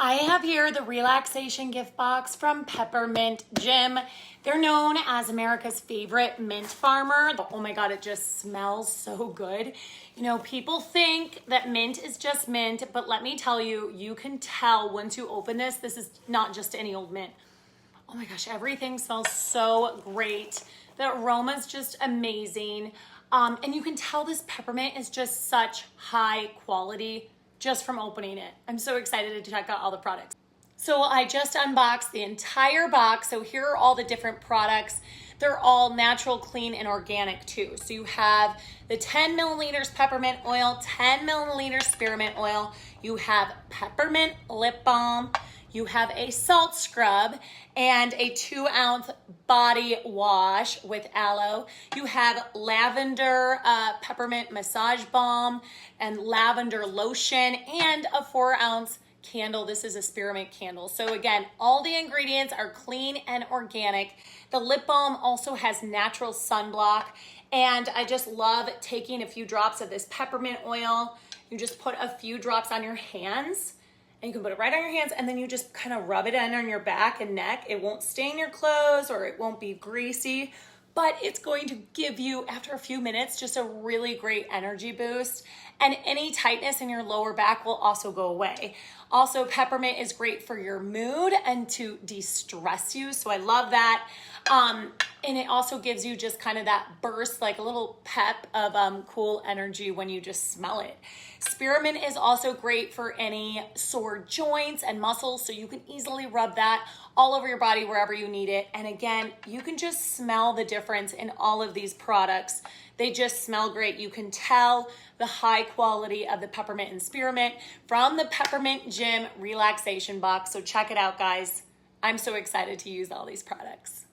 I have here the relaxation gift box from Peppermint Jim. They're known as America's favorite mint farmer. Oh my God, it just smells so good. You know, people think that mint is just mint, but let me tell you, you can tell once you open this, this is not just any old mint. Oh my gosh, everything smells so great. The aroma is just amazing. And you can tell this peppermint is just such high quality just from opening it. I'm so excited to check out all the products. So I just unboxed the entire box. So here are all the different products. They're all natural, clean, and organic too. So you have the 10 milliliters peppermint oil, 10 milliliters spearmint oil. You have peppermint lip balm. You have a salt scrub and a 2-ounce body wash with aloe. You have lavender peppermint massage balm and lavender lotion and a 4-ounce candle. This is a spearmint candle. So again, all the ingredients are clean and organic. The lip balm also has natural sunblock. And I just love taking a few drops of this peppermint oil. You just put a few drops on your hands. And you can put it right on your hands and then you just kind of rub it in on your back and neck. It won't stain your clothes or it won't be greasy, but it's going to give you, after a few minutes, just a really great energy boost. And any tightness in your lower back will also go away. Also, peppermint is great for your mood and to de-stress you, so I love that. And it also gives you just kind of that burst, like a little pep of cool energy when you just smell it. Spearmint is also great for any sore joints and muscles, so you can easily rub that all over your body wherever you need it. And again, you can just smell the difference in all of these products. They just smell great. You can tell the high quality of the peppermint and spearmint from the Peppermint Jim relaxation box. So check it out, guys. I'm so excited to use all these products.